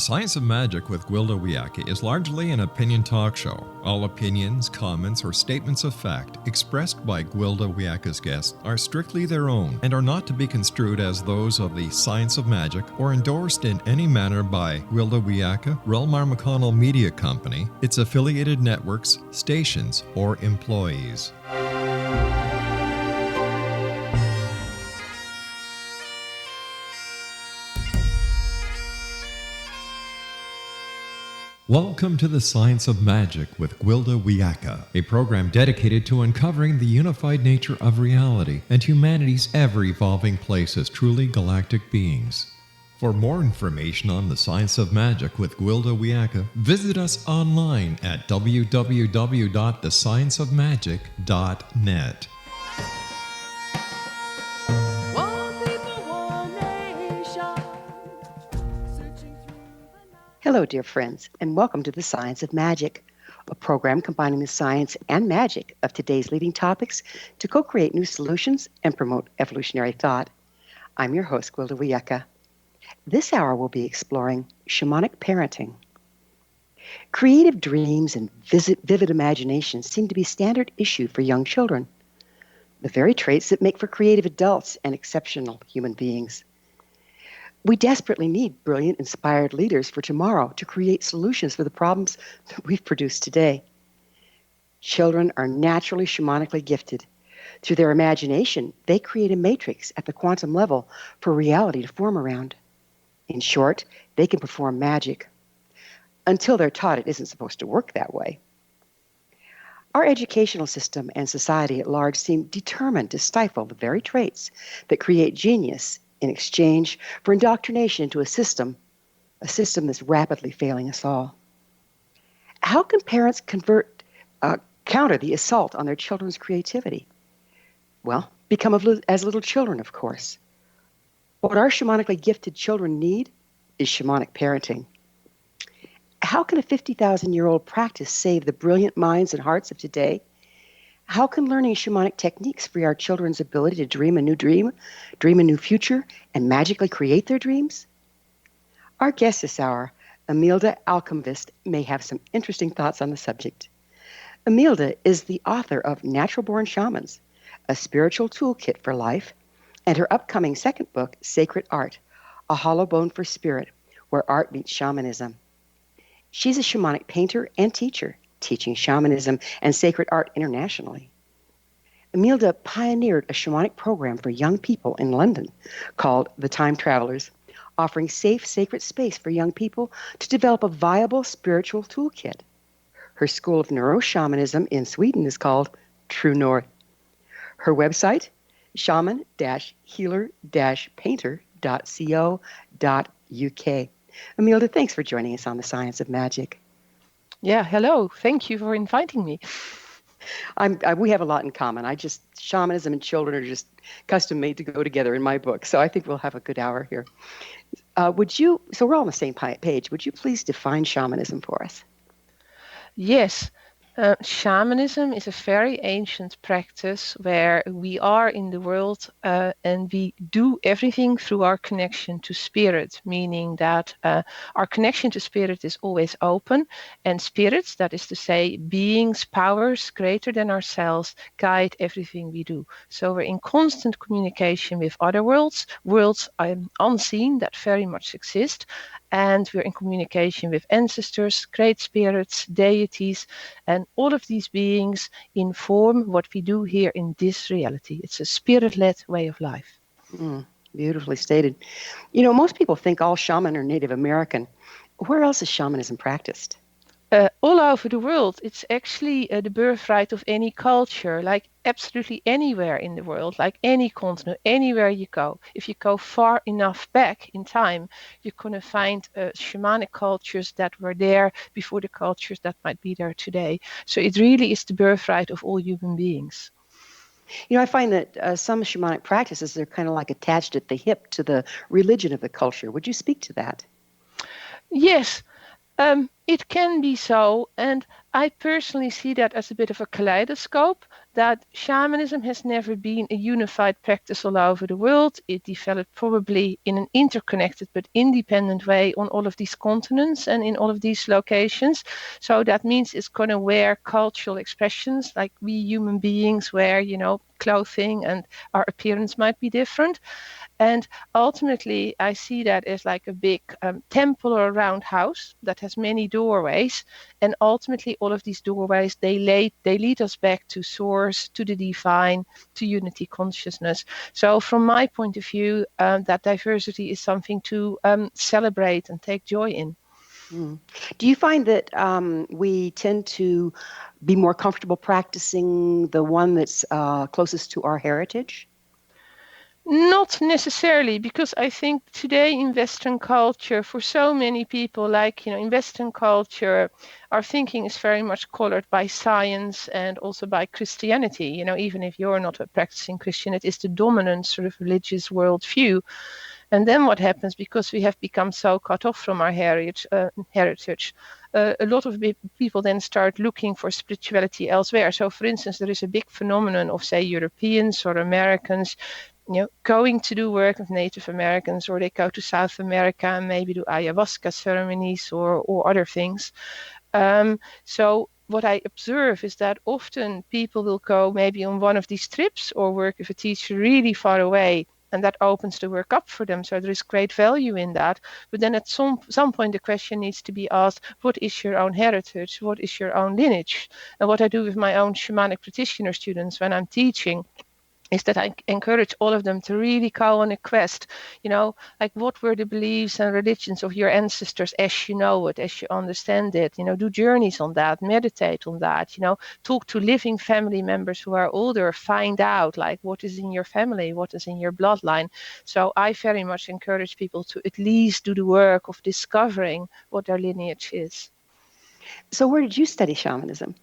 The Science of Magic with Gwilda Wiyaka is largely an opinion talk show. All opinions, comments, or statements of fact expressed by Gwilda Wiyaka's guests are strictly their own and are not to be construed as those of the Science of Magic or endorsed in any manner by Gwilda Wiyaka, REL-MAR McConnell Media Company, its affiliated networks, stations, or employees. Welcome to the Science of Magic with Gwilda Wiyaka, a program dedicated to uncovering the unified nature of reality and humanity's ever-evolving place as truly galactic beings. For more information on the Science of Magic with Gwilda Wiyaka, visit us online at www.thescienceofmagic.net. Hello, dear friends, and welcome to the Science of Magic, a program combining the science and magic of today's leading topics to co-create new solutions and promote evolutionary thought. I'm your host, Gwilda Wiyaka. This hour we'll be exploring shamanic parenting. Creative dreams and vivid imagination seem to be standard issue for young children, the very traits that make for creative adults and exceptional human beings. We desperately need brilliant, inspired leaders for tomorrow to create solutions for the problems that we've produced today. Children are naturally shamanically gifted. Through their imagination, they create a matrix at the quantum level for reality to form around. In short, they can perform magic. Until they're taught it isn't supposed to work that way. Our educational system and society at large seem determined to stifle the very traits that create genius in exchange for indoctrination into a system that's rapidly failing us all. How can parents counter the assault on their children's creativity? Well, become as little children, of course. What our shamanically gifted children need is shamanic parenting. How can a 50,000-year-old practice save the brilliant minds and hearts of today? How can learning shamanic techniques free our children's ability to dream a new future, and magically create their dreams? Our guest this hour, Imelda Almqvist, may have some interesting thoughts on the subject. Imelda is the author of Born Shamans, a Spiritual Toolkit for Life, and her upcoming second book, Sacred Art, A Hollow Bone for Spirit, where Art Meets Shamanism. She's a shamanic painter and teacher, teaching shamanism and sacred art internationally. Imelda pioneered a shamanic program for young people in London called The Time Travelers, offering safe, sacred space for young people to develop a viable spiritual toolkit. Her school of Norse Shamanism in Sweden is called True North. Her website, shaman-healer-painter.co.uk. Imelda, thanks for joining us on the Science of Magic. Yeah, hello. Thank you for inviting me. We have a lot in common. Shamanism and children are just custom made to go together in my book. So I think we'll have a good hour here. So we're all on the same page. Would you please define shamanism for us? Yes. Shamanism is a very ancient practice where we are in the world and we do everything through our connection to spirit, meaning that our connection to spirit is always open, and spirits, that is to say beings, powers greater than ourselves, guide everything we do. So we're in constant communication with other worlds unseen that very much exist, and we're in communication with ancestors, great spirits, deities, and all of these beings inform what we do here in this reality. It's a spirit-led way of life. Beautifully stated. You know, most people think all shamans are Native American. Where else is shamanism practiced? All over the world. It's actually the birthright of any culture, like absolutely anywhere in the world, like any continent, anywhere you go. If you go far enough back in time, you're going to find shamanic cultures that were there before the cultures that might be there today. So it really is the birthright of all human beings. You know, I find that some shamanic practices, they're kind of like attached at the hip to the religion of the culture. Would you speak to that? Yes. It can be so, and I personally see that as a bit of a kaleidoscope, that shamanism has never been a unified practice all over the world. It developed probably in an interconnected but independent way on all of these continents and in all of these locations. So that means it's going to wear cultural expressions like we human beings wear, clothing, and our appearance might be different. And ultimately, I see that as like a big temple or a round house that has many doorways. And ultimately, all of these doorways, they lead us back to source, to the divine, to unity consciousness. So from my point of view, that diversity is something to celebrate and take joy in. Do you find that we tend to be more comfortable practicing the one that's closest to our heritage? Not necessarily, because I think today in Western culture, for so many people, like, in Western culture, our thinking is very much colored by science and also by Christianity. Even if you're not a practicing Christian, it is the dominant sort of religious worldview. And then what happens, because we have become so cut off from our heritage, a lot of people then start looking for spirituality elsewhere. So, for instance, there is a big phenomenon of, say, Europeans or Americans, going to do work with Native Americans, or they go to South America and maybe do ayahuasca ceremonies or other things. So what I observe is that often people will go maybe on one of these trips or work with a teacher really far away, and that opens the work up for them. So there is great value in that. But then at some point, the question needs to be asked, what is your own heritage? What is your own lineage? And what I do with my own shamanic practitioner students when I'm teaching is that I encourage all of them to really go on a quest, like what were the beliefs and religions of your ancestors as you know it, as you understand it, do journeys on that, meditate on that, talk to living family members who are older, find out like what is in your family, what is in your bloodline. So I very much encourage people to at least do the work of discovering what their lineage is. So where did you study shamanism?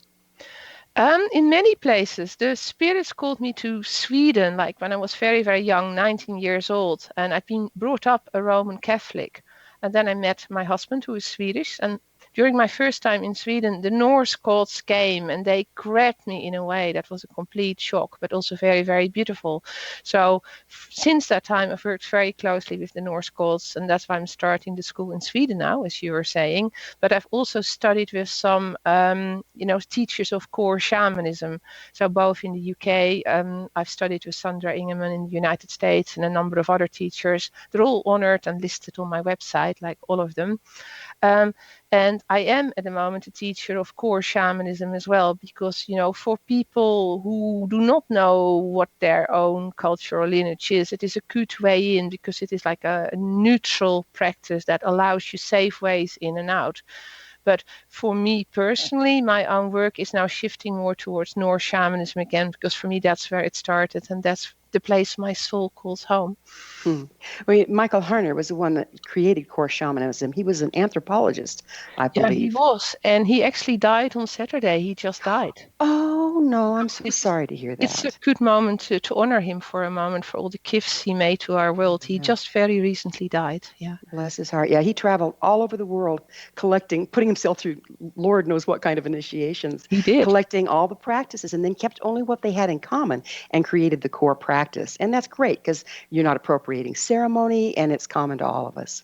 In many places. The spirits called me to Sweden, like when I was very, very young, 19 years old. And I'd been brought up a Roman Catholic. And then I met my husband, who is Swedish. And during my first time in Sweden, the Norse gods came and they grabbed me in a way that was a complete shock, but also very, very beautiful. So since that time, I've worked very closely with the Norse gods. And that's why I'm starting the school in Sweden now, as you were saying. But I've also studied with some, teachers of core shamanism. So both in the UK, I've studied with Sandra Ingeman in the United States and a number of other teachers. They're all honored and listed on my website, like all of them. And I am at the moment a teacher of core shamanism as well, because, for people who do not know what their own cultural lineage is, it is a good way in, because it is like a neutral practice that allows you safe ways in and out. But for me personally, my own work is now shifting more towards Norse shamanism again, because for me, that's where it started. And that's the place my soul calls home. Well, Michael Harner was the one that created core shamanism. He was an anthropologist, I believe. Yeah, he was. And he actually died on Saturday. He just died. Oh, no, I'm so sorry to hear that. It's a good moment to honor him for a moment, for all the gifts he made to our world. He just very recently died. Yeah. Bless his heart. Yeah, he traveled all over the world putting himself through Lord knows what kind of initiations. He did. Collecting all the practices, and then kept only what they had in common and created the core practice. And that's great, because you're not appropriating ceremony, and it's common to all of us.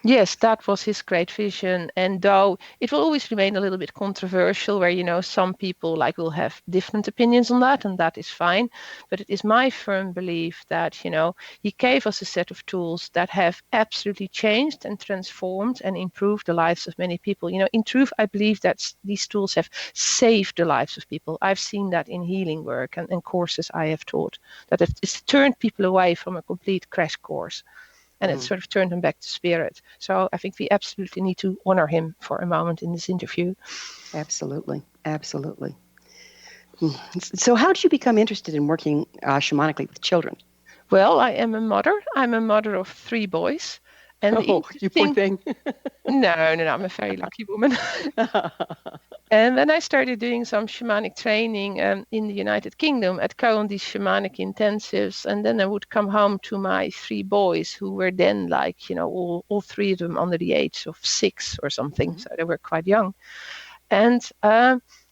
Yes, that was his great vision. And though it will always remain a little bit controversial, where, some people will have different opinions on that, and that is fine. But it is my firm belief that, he gave us a set of tools that have absolutely changed and transformed and improved the lives of many people. In truth, I believe that these tools have saved the lives of people. I've seen that in healing work and courses I have taught, that it's turned people away from a complete crash course. And it sort of turned him back to spirit. So I think we absolutely need to honor him for a moment in this interview. Absolutely. Absolutely. So how did you become interested in working shamanically with children? Well, I am a mother. I'm a mother of 3 boys. And you poor thing. No, I'm a very lucky woman. And then I started doing some shamanic training in the United Kingdom at these shamanic intensives. And then I would come home to my 3 boys, who were then like, all 3 of them under the age of 6 or something. Mm-hmm. So they were quite young. And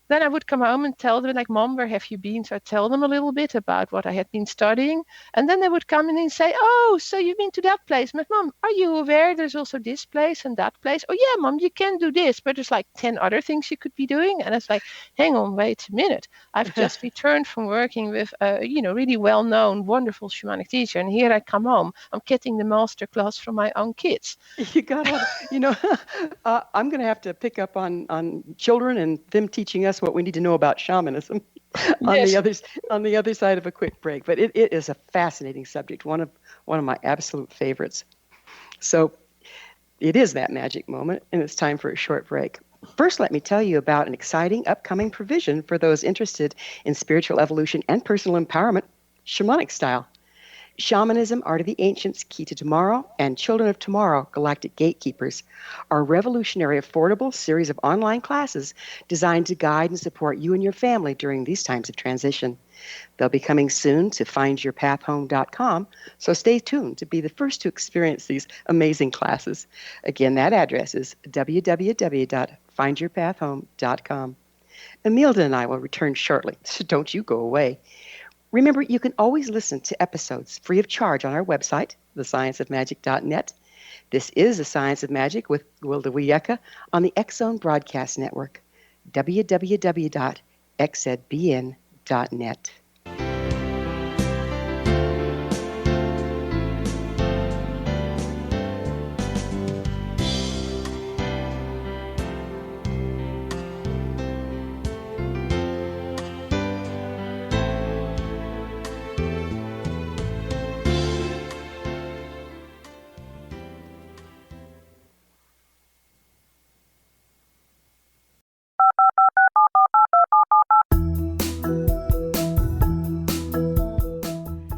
then I would come home and tell them, like, Mom, where have you been? So I tell them a little bit about what I had been studying. And then they would come in and say, oh, so you've been to that place. But Mom, are you aware there's also this place and that place? Oh, yeah, Mom, you can do this. But there's like 10 other things you could be doing. And it's like, hang on, wait a minute. I've just returned from working with a, really well-known, wonderful shamanic teacher. And here I come home. I'm getting the master class from my own kids. You got to, I'm going to have to pick up on children and them teaching us what we need to know about shamanism on the other side of a quick break. But it is a fascinating subject, one of my absolute favorites. So it is that magic moment, and it's time for a short break. First, let me tell you about an exciting upcoming provision for those interested in spiritual evolution and personal empowerment, shamanic style. Shamanism, Art of the Ancients, Key to Tomorrow, and Children of Tomorrow, Galactic Gatekeepers, are revolutionary, affordable series of online classes designed to guide and support you and your family during these times of transition. They'll be coming soon to findyourpathhome.com, so stay tuned to be the first to experience these amazing classes. Again, that address is www.findyourpathhome.com. Imelda and I will return shortly, so don't you go away. Remember, you can always listen to episodes free of charge on our website, thescienceofmagic.net. This is The Science of Magic with Gwilda Wiyaka on the X-Zone Broadcast Network, www.xzbn.net.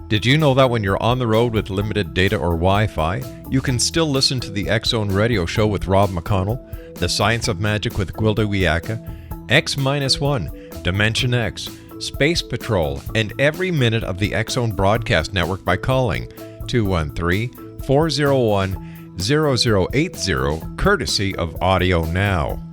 Did you know that when you're on the road with limited data or Wi-Fi, you can still listen to the X-Zone Radio Show with Rob McConnell, The Science of Magic with Gwilda Wiyaka, X-1, Dimension X, Space Patrol, and every minute of the X-Zone Broadcast Network by calling 213-401-0080, courtesy of Audio Now.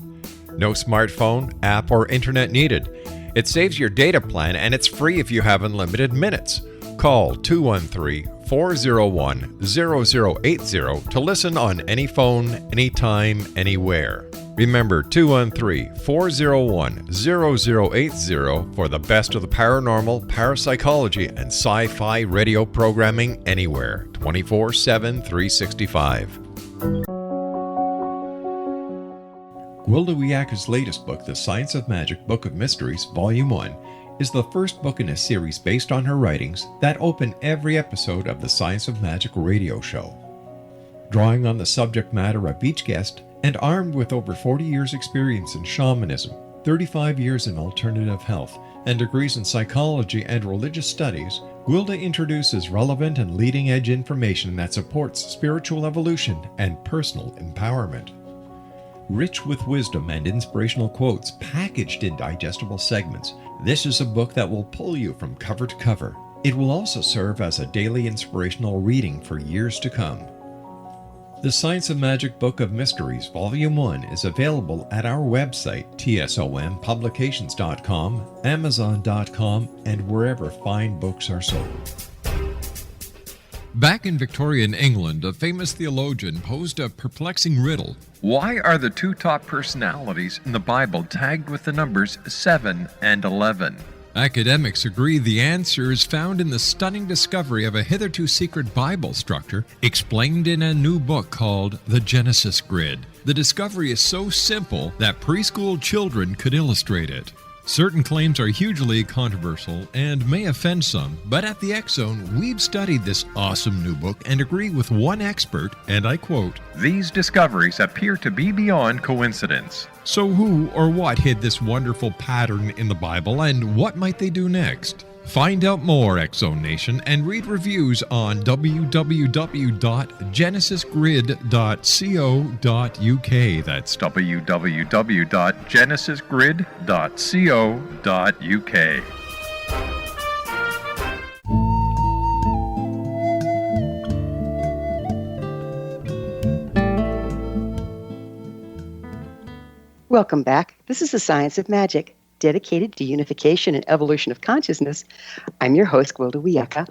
No smartphone, app, or internet needed. It saves your data plan, and it's free if you have unlimited minutes. Call 213-401-0080 to listen on any phone, anytime, anywhere. Remember 213-401-0080 for the best of the paranormal, parapsychology, and sci-fi radio programming anywhere, 24/7, 365. Gwilda Wiyaka's latest book, The Science of Magic, Book of Mysteries, Volume 1, is the first book in a series based on her writings that open every episode of the Science of Magic radio show. Drawing on the subject matter of each guest, and armed with over 40 years' experience in shamanism, 35 years in alternative health, and degrees in psychology and religious studies, Gwilda introduces relevant and leading-edge information that supports spiritual evolution and personal empowerment. Rich with wisdom and inspirational quotes packaged in digestible segments, this is a book that will pull you from cover to cover. It will also serve as a daily inspirational reading for years to come. The Science of Magic Book of Mysteries, Volume 1 is available at our website, tsompublications.com, amazon.com, and wherever fine books are sold. Back in Victorian England, a famous theologian posed a perplexing riddle. Why are the two top personalities in the Bible tagged with the numbers 7 and 11? Academics agree the answer is found in the stunning discovery of a hitherto secret Bible structure explained in a new book called The Genesis Grid. The discovery is so simple that preschool children could illustrate it. Certain claims are hugely controversial and may offend some, but at the X-Zone, we've studied this awesome new book and agree with one expert, and I quote, "These discoveries appear to be beyond coincidence." So who or what hid this wonderful pattern in the Bible, and what might they do next? Find out more, Exo Nation, and read reviews on www.genesisgrid.co.uk. That's www.genesisgrid.co.uk. Welcome back. This is the Science of Magic, dedicated to unification and evolution of consciousness. I'm your host, Gwilda Wiyaka.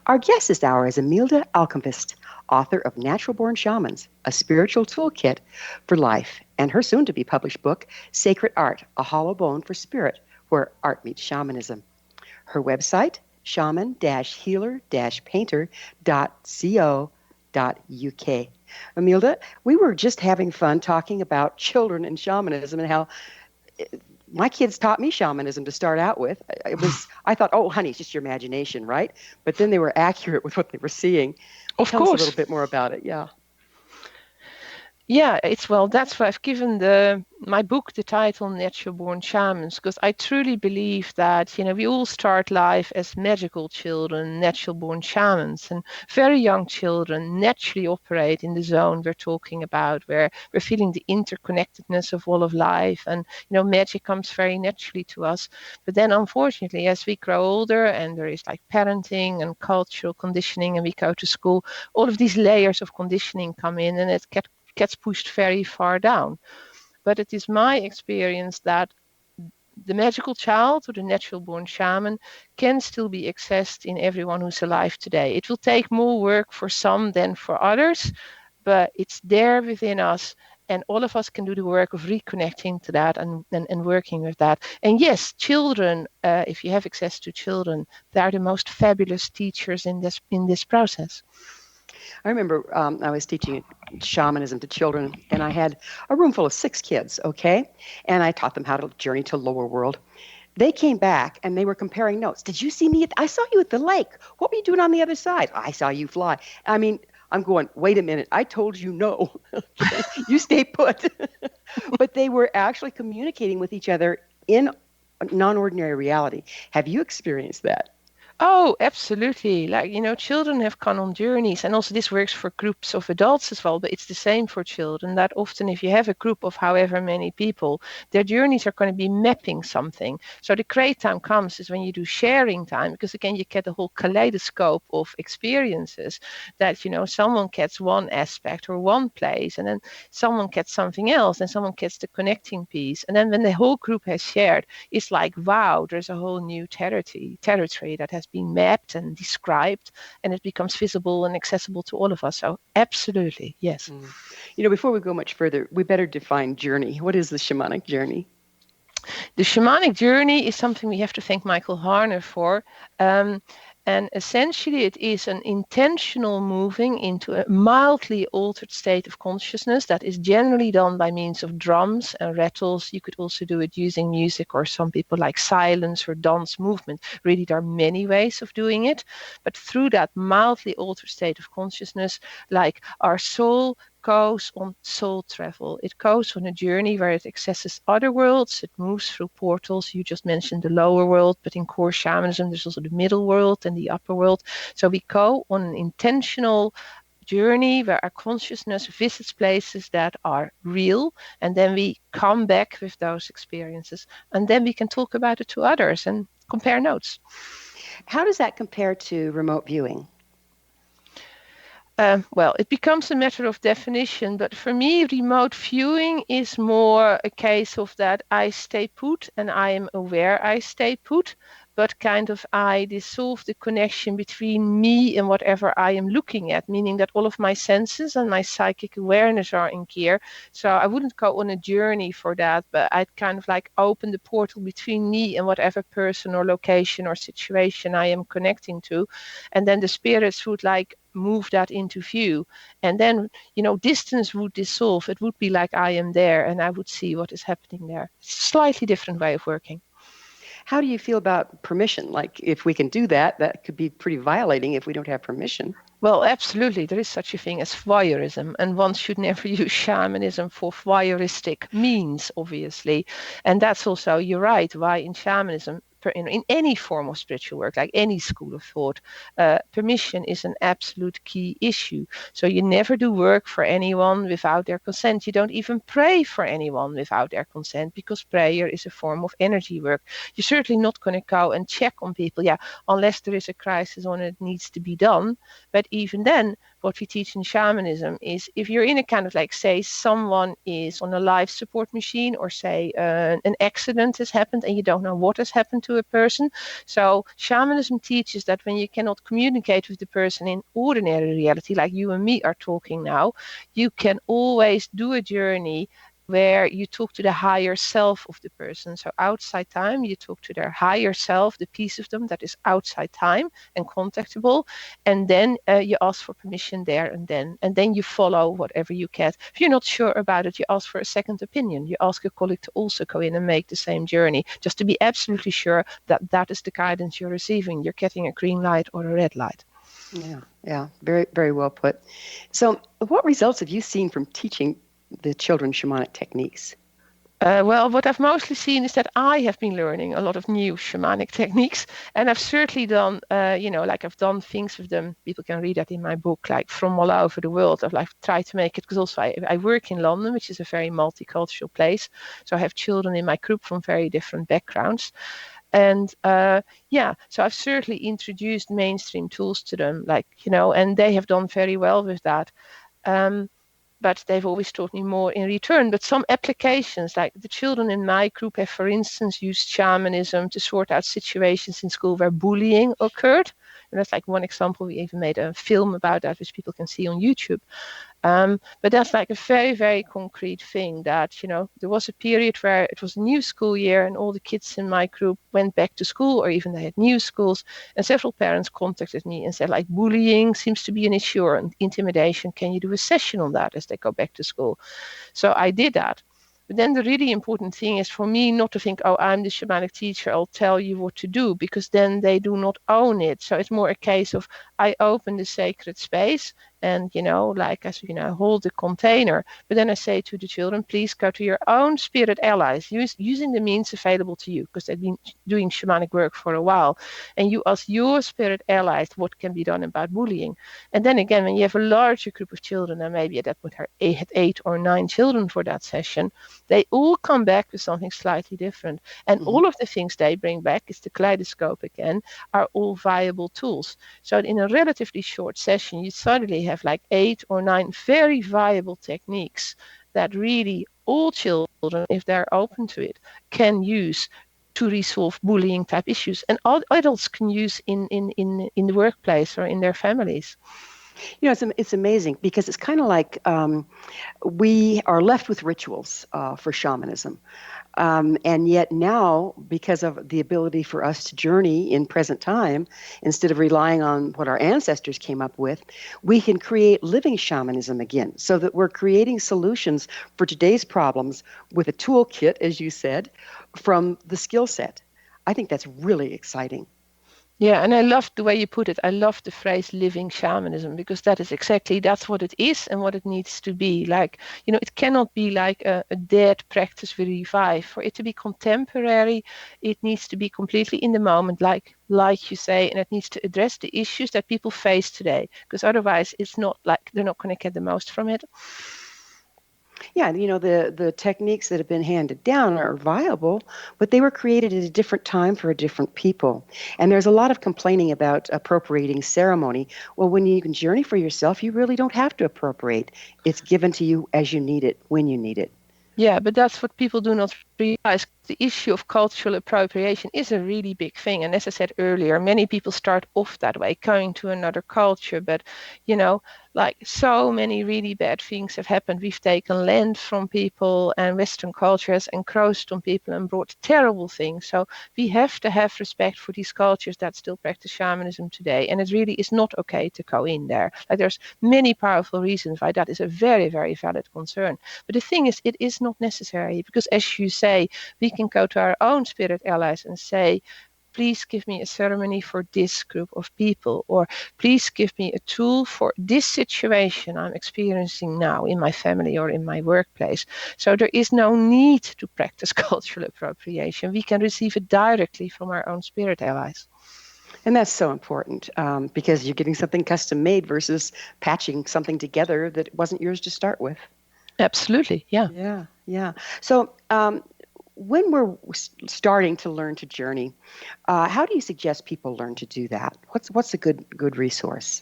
Our guest this hour is Imelda Almqvist, author of Born Shamans, a spiritual toolkit for life, and her soon-to-be published book, Sacred Art, A Hollow Bone for Spirit, where art meets shamanism. Her website, shaman-healer-painter.co.uk. Imelda, we were just having fun talking about children and shamanism and how my kids taught me shamanism to start out with. I thought, oh, honey, it's just your imagination, right? But then they were accurate with what they were seeing. Tell us a little bit more about it, yeah. Yeah, that's why I've given my book the title Natural Born Shamans, because I truly believe that, we all start life as magical children, natural born shamans, and very young children naturally operate in the zone we're talking about, where we're feeling the interconnectedness of all of life, and, magic comes very naturally to us. But then, unfortunately, as we grow older and there is like parenting and cultural conditioning and we go to school, all of these layers of conditioning come in and it gets pushed very far down. But it is my experience that the magical child or the natural born shaman can still be accessed in everyone who's alive today. It will take more work for some than for others, but it's there within us, and all of us can do the work of reconnecting to that and working with that. And yes, children, if you have access to children, they are the most fabulous teachers in this process. I remember I was teaching shamanism to children, and I had a room full of 6 kids, okay? And I taught them how to journey to lower world. They came back, and they were comparing notes. Did you see me? I saw you at the lake. What were you doing on the other side? I saw you fly. I mean, I'm going, wait a minute. I told you no. Okay? You stay put. But they were actually communicating with each other in non-ordinary reality. Have you experienced that? Oh, absolutely. Like, children have gone on journeys, and also this works for groups of adults as well, but it's the same for children, that often if you have a group of however many people, their journeys are going to be mapping something. So the great time comes is when you do sharing time, because again, you get a whole kaleidoscope of experiences that, someone gets one aspect or one place, and then someone gets something else, and someone gets the connecting piece. And then when the whole group has shared, it's like, wow, there's a whole new territory that has been mapped and described, and it becomes visible and accessible to all of us. So absolutely, yes. Before we go much further, we better define journey. What is the shamanic journey? The shamanic journey is something we have to thank Michael Harner for. And essentially, it is an intentional moving into a mildly altered state of consciousness that is generally done by means of drums and rattles. You could also do it using music, or some people like silence or dance movement. Really, there are many ways of doing it. But through that mildly altered state of consciousness, like our soul goes on soul travel. It goes on a journey where it accesses other worlds. It moves through portals. You just mentioned the lower world, but in core shamanism, there's also the middle world and the upper world. So we go on an intentional journey where our consciousness visits places that are real, and then we come back with those experiences, and then we can talk about it to others and compare notes. How does that compare to remote viewing? Well, it becomes a matter of definition, but for me, remote viewing is more a case of that I stay put and I am aware I stay put, but kind of I dissolve the connection between me and whatever I am looking at, meaning that all of my senses and my psychic awareness are in gear. So I wouldn't go on a journey for that, but I'd kind of like open the portal between me and whatever person or location or situation I am connecting to. And then the spirits would like move that into view, and then distance would dissolve. It would be like I am there and I would see what is happening there. It's a slightly different way of working. How do you feel about permission? Like, if we can do that, that could be pretty violating if we don't have permission. Well, absolutely. There is such a thing as voyeurism, and one should never use shamanism for voyeuristic means, obviously. And that's also, you're right, why in shamanism in any form of spiritual work, like any school of thought, permission is an absolute key issue. So you never do work for anyone without their consent. You don't even pray for anyone without their consent, because prayer is a form of energy work. You're certainly not going to go and check on people, unless there is a crisis on it needs to be done. But even then, what we teach in shamanism is, if you're in a kind of, like, say someone is on a life support machine, or say an accident has happened and you don't know what has happened to a person. So shamanism teaches that when you cannot communicate with the person in ordinary reality, like you and me are talking now, you can always do a journey where you talk to the higher self of the person. So outside time, you talk to their higher self, the piece of them that is outside time and contactable. And then you ask for permission there and then you follow whatever you get. If you're not sure about it, you ask for a second opinion. You ask a colleague to also go in and make the same journey, just to be absolutely sure that that is the guidance you're receiving. You're getting a green light or a red light. Yeah. Very, very well put. So what results have you seen from teaching the children shamanic techniques? Well, what I've mostly seen is that I have been learning a lot of new shamanic techniques, and I've certainly done, I've done things with them. People can read that in my book, like from all over the world. I've tried to make it, because also I work in London, which is a very multicultural place. So I have children in my group from very different backgrounds. And so I've certainly introduced mainstream tools to them, and they have done very well with that. But they've always taught me more in return. But some applications, like the children in my group have, for instance, used shamanism to sort out situations in school where bullying occurred. And that's like one example. We even made a film about that, which people can see on YouTube. But that's like a very, very concrete thing that, there was a period where it was a new school year and all the kids in my group went back to school, or even they had new schools. And several parents contacted me and said, like, bullying seems to be an issue, or intimidation. Can you do a session on that as they go back to school? So I did that. But then the really important thing is for me not to think, oh, I'm the shamanic teacher, I'll tell you what to do, because then they do not own it. So it's more a case of, I open the sacred space and, I hold the container. But then I say to the children, please go to your own spirit allies, using the means available to you, because they've been doing shamanic work for a while. And you ask your spirit allies what can be done about bullying. And then again, when you have a larger group of children, and maybe at that point I had 8 or 9 children for that session, they all come back with something slightly different. And all of the things they bring back, is the kaleidoscope again, are all viable tools. So in a relatively short session, you suddenly have like 8 or 9 very viable techniques that really all children, if they're open to it, can use to resolve bullying type issues. And all adults can use in the workplace or in their families. It's amazing, because it's kind of like we are left with rituals for shamanism. And yet now, because of the ability for us to journey in present time, instead of relying on what our ancestors came up with, we can create living shamanism again, so that we're creating solutions for today's problems with a toolkit, as you said, from the skill set. I think that's really exciting. Yeah, and I love the way you put it. I love the phrase living shamanism, because that's what it is and what it needs to be. Like, it cannot be like a dead practice we revive. For it to be contemporary, it needs to be completely in the moment, like you say, and it needs to address the issues that people face today, because otherwise it's not like they're not going to get the most from it. Yeah, the techniques that have been handed down are viable, but they were created at a different time for a different people. And there's a lot of complaining about appropriating ceremony. Well, when you can journey for yourself, you really don't have to appropriate. It's given to you as you need it, when you need it. Yeah, but that's what people do not realize. The issue of cultural appropriation is a really big thing. And as I said earlier, many people start off that way, going to another culture. But, like so many really bad things have happened. We've taken land from people and Western cultures encroached on people and brought terrible things. So we have to have respect for these cultures that still practice shamanism today. And it really is not okay to go in there. Like, there's many powerful reasons why that is a very, very valid concern. But the thing is, it is not necessary, because as you say, we can go to our own spirit allies and say, please give me a ceremony for this group of people, or please give me a tool for this situation I'm experiencing now in my family or in my workplace. So there is no need to practice cultural appropriation. We can receive it directly from our own spirit allies. And that's so important because you're getting something custom made versus patching something together that wasn't yours to start with. Absolutely, yeah. Yeah, yeah. So when we're starting to learn to journey, how do you suggest people learn to do that? What's a good resource?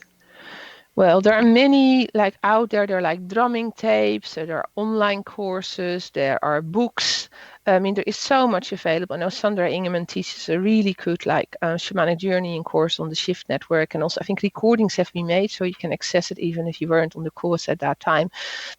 Well, there are many out there. There are drumming tapes, there are online courses, there are books. I mean, there is so much available. I know Sandra Ingeman teaches a really good shamanic journeying course on the Shift Network. And also I think recordings have been made so you can access it even if you weren't on the course at that time.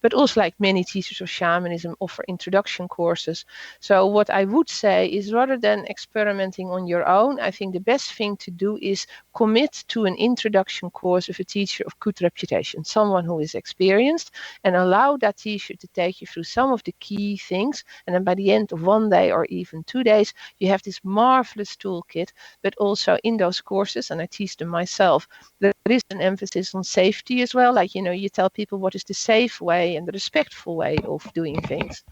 But also many teachers of shamanism offer introduction courses. So what I would say is rather than experimenting on your own, I think the best thing to do is commit to an introduction course with a teacher of good reputation, someone who is experienced, and allow that teacher to take you through some of the key things. And then by the end of one day or even 2 days, you have this marvelous toolkit. But also in those courses, and I teach them myself, there is an emphasis on safety as well. You tell people what is the safe way and the respectful way of doing things.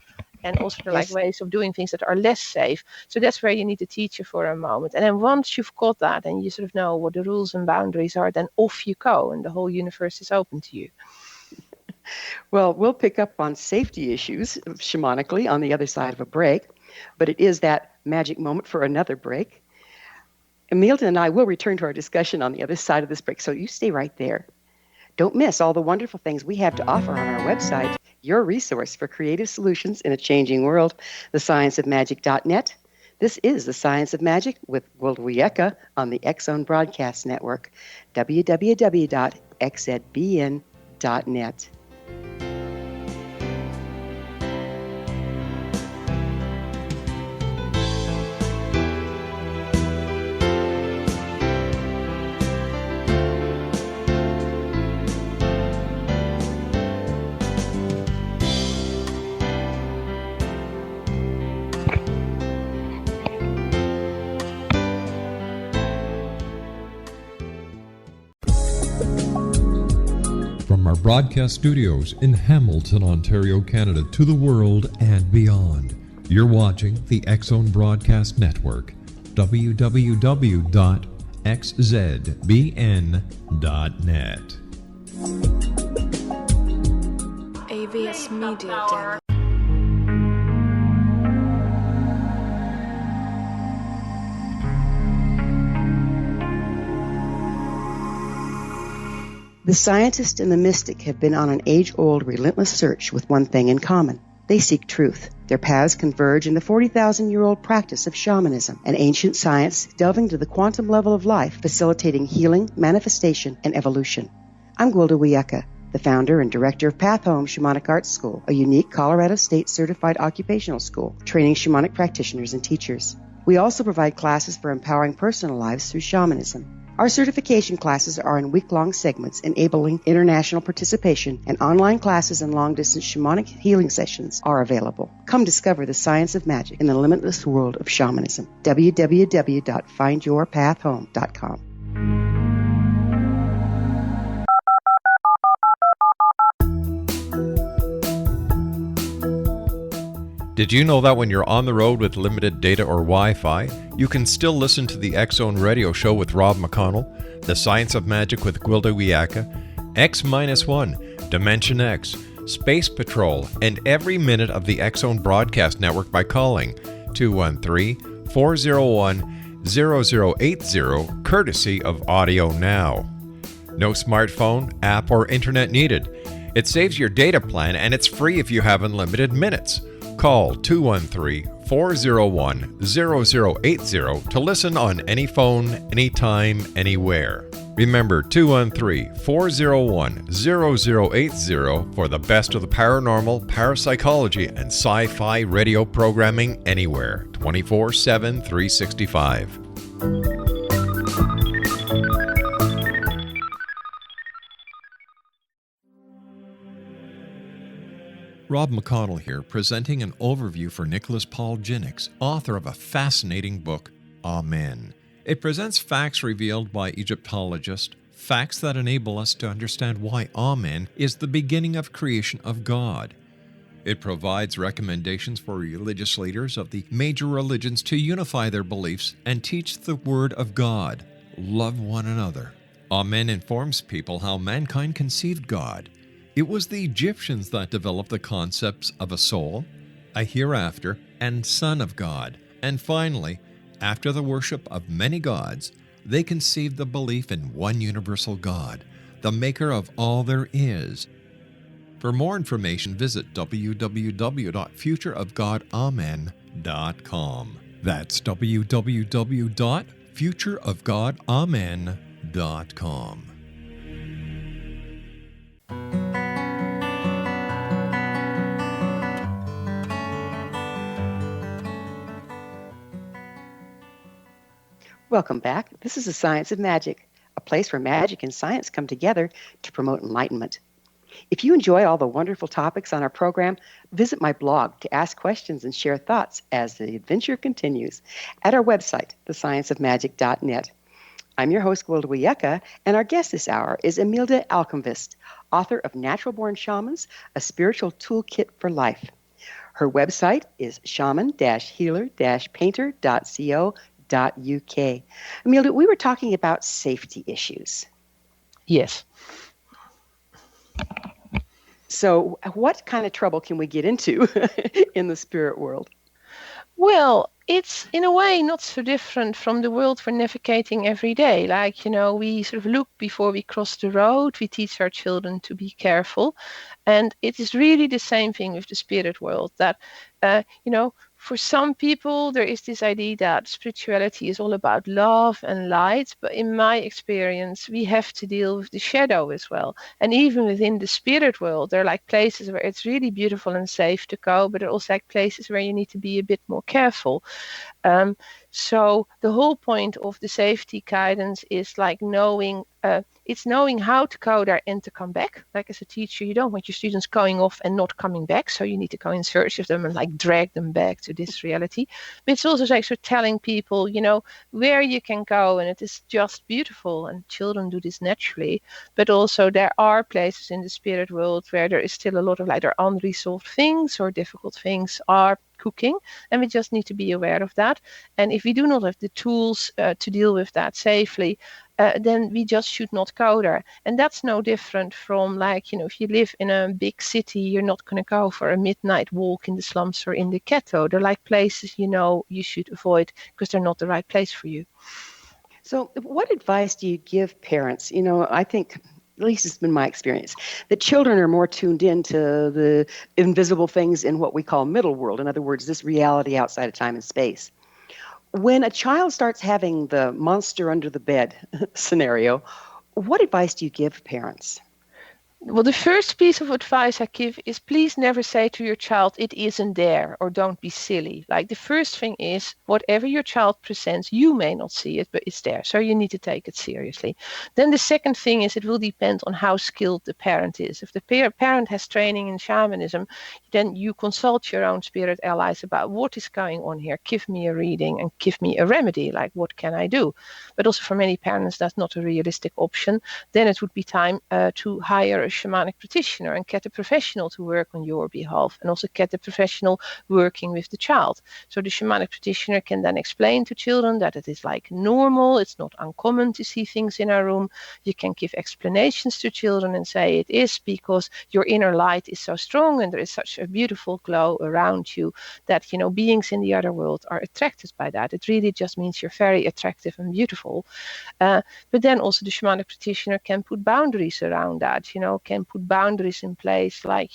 And also there are ways of doing things that are less safe. So that's where you need a teacher for a moment. And then once you've got that and you sort of know what the rules and boundaries are, then off you go and the whole universe is open to you. Well, we'll pick up on safety issues shamanically on the other side of a break, but it is that magic moment for another break. Imelda and I will return to our discussion on the other side of this break, so you stay right there. Don't miss all the wonderful things we have to offer on our website, your resource for creative solutions in a changing world, thescienceofmagic.net. This is The Science of Magic with Gwilda Wiyaka on the X-Zone Broadcast Network, www.xzbn.net. From our broadcast studios in Hamilton, Ontario, Canada, to the world and beyond, you're watching the X-Zone Broadcast Network, www.xzbn.net. AVS Media Den. The scientist and the mystic have been on an age-old, relentless search with one thing in common. They seek truth. Their paths converge in the 40,000-year-old practice of shamanism, an ancient science delving to the quantum level of life, facilitating healing, manifestation, and evolution. I'm Gwilda Wiyaka, the founder and director of Path Home Shamanic Arts School, a unique Colorado State certified occupational school training shamanic practitioners and teachers. We also provide classes for empowering personal lives through shamanism. Our certification classes are in week-long segments enabling international participation, and online classes and long-distance shamanic healing sessions are available. Come discover the science of magic in the limitless world of shamanism. www.findyourpathhome.com. Did you know that when you're on the road with limited data or Wi-Fi, you can still listen to the X-Zone Radio Show with Rob McConnell, The Science of Magic with Gwilda Wiyaka, X-1, Dimension X, Space Patrol, and every minute of the X-Zone Broadcast Network by calling 213-401-0080, courtesy of Audio Now. No smartphone, app, or internet needed. It saves your data plan and it's free if you have unlimited minutes. Call 213-401-0080 to listen on any phone, anytime, anywhere. Remember 213-401-0080 for the best of the paranormal, parapsychology, and sci-fi radio programming anywhere, 24/7, 365. Rob McConnell here, presenting an overview for Nicholas Paul Jennings, author of a fascinating book, Amen, It presents facts revealed by Egyptologists, facts that enable us to understand why Amen is the beginning of creation of God. It provides recommendations for religious leaders of the major religions to unify their beliefs and teach the Word of God. Love one another. Amen informs people how mankind conceived God. It was the Egyptians that developed the concepts of a soul, a hereafter, and Son of God. And finally, after the worship of many gods, they conceived the belief in one universal God, the maker of all there is. For more information, visit www.futureofgodamen.com. That's www.futureofgodamen.com. Welcome back. This is the Science of Magic, a place where magic and science come together to promote enlightenment. If you enjoy all the wonderful topics on our program, visit my blog to ask questions and share thoughts as the adventure continues at our website, thescienceofmagic.net. I'm your host, Gwilda Wiyaka, and our guest this hour is Imelda Almqvist, author of Natural Born Shamans, a Spiritual Toolkit for Life. Her website is shaman-healer-painter.co.uk. Imelda, we were talking about safety issues. Yes. So what kind of trouble can we get into in the spirit world? Well, it's in a way not so different from the world we're navigating every day. Like, we sort of look before we cross the road. We teach our children to be careful. And it is really the same thing with the spirit world that, for some people, there is this idea that spirituality is all about love and light. But in my experience, we have to deal with the shadow as well. And even within the spirit world, there are like places where it's really beautiful and safe to go, but there are also like places where you need to be a bit more careful. So the whole point of the safety guidance is like knowing how to go there and to come back. Like as a teacher, you don't want your students going off and not coming back. So you need to go in search of them and like drag them back to this reality. But it's also like so telling people, where you can go, and it is just beautiful. And children do this naturally. But also there are places in the spirit world where there is still a lot of like there are unresolved things or difficult things are cooking, and we just need to be aware of that. And if we do not have the tools to deal with that safely, then we just should not go there. And that's no different from like, if you live in a big city, you're not going to go for a midnight walk in the slums or in the ghetto. They're like places you should avoid because they're not the right place for you. So what advice do you give parents? I think, at least it's been my experience, that children are more tuned into the invisible things in what we call middle world. In other words, this reality outside of time and space. When a child starts having the monster under the bed scenario, what advice do you give parents? Well, the first piece of advice I give is please never say to your child, it isn't there, or don't be silly. Like the first thing is, whatever your child presents, you may not see it, but it's there. So you need to take it seriously. Then the second thing is it will depend on how skilled the parent is. If the parent has training in shamanism, then you consult your own spirit allies about what is going on here. Give me a reading and give me a remedy, like what can I do? But also for many parents, that's not a realistic option. Then it would be time to hire a shamanic practitioner and get a professional to work on your behalf, and also get a professional working with the child. So the shamanic practitioner can then explain to children that it is like normal, it's not uncommon to see things in our room. You can give explanations to children and say it is because your inner light is so strong and there is such a beautiful glow around you that beings in the other world are attracted by that. It really just means you're very attractive and beautiful. But then also the shamanic practitioner can put boundaries around that, can put boundaries in place, like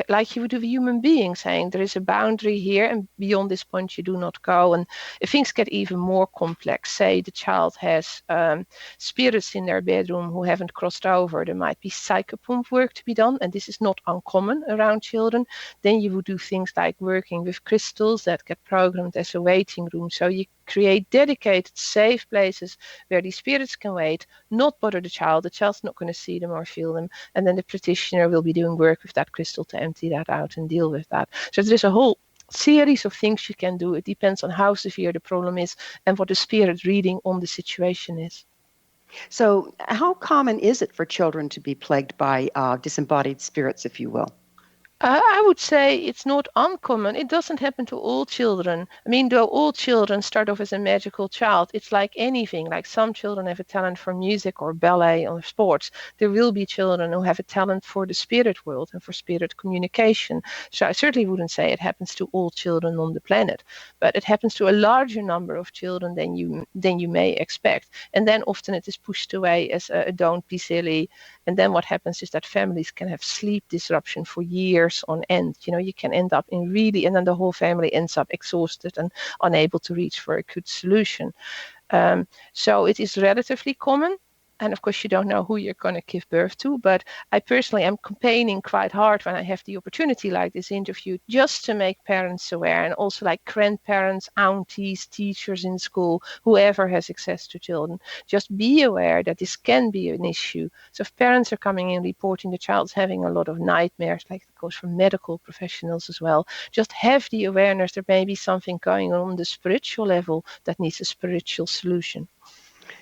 like you would with a human being, saying there is a boundary here and beyond this point you do not go. And if things get even more complex, say the child has spirits in their bedroom who haven't crossed over, there might be psychopomp work to be done, and this is not uncommon around children. Then you would do things like working with crystals that get programmed as a waiting room. So you create dedicated safe places where these spirits can wait, not bother the child. The child's not going to see them or feel them, and then the practitioner will be doing work with that crystal to empty that out and deal with that. So there's a whole series of things you can do. It depends on how severe the problem is and what the spirit reading on the situation is. So, how common is it for children to be plagued by disembodied spirits, if you will? I would say it's not uncommon. It doesn't happen to all children. I mean, though all children start off as a magical child, it's like anything. Like some children have a talent for music or ballet or sports. There will be children who have a talent for the spirit world and for spirit communication. So I certainly wouldn't say it happens to all children on the planet, but it happens to a larger number of children than you may expect. And then often it is pushed away as a don't be silly. And then what happens is that families can have sleep disruption for years on end. You can end up in really, and then the whole family ends up exhausted and unable to reach for a good solution. So it is relatively common. And of course, you don't know who you're going to give birth to. But I personally am campaigning quite hard when I have the opportunity like this interview, just to make parents aware, and also like grandparents, aunties, teachers in school, whoever has access to children. Just be aware that this can be an issue. So if parents are coming in reporting the child's having a lot of nightmares, like it goes from medical professionals as well, just have the awareness there may be something going on the spiritual level that needs a spiritual solution.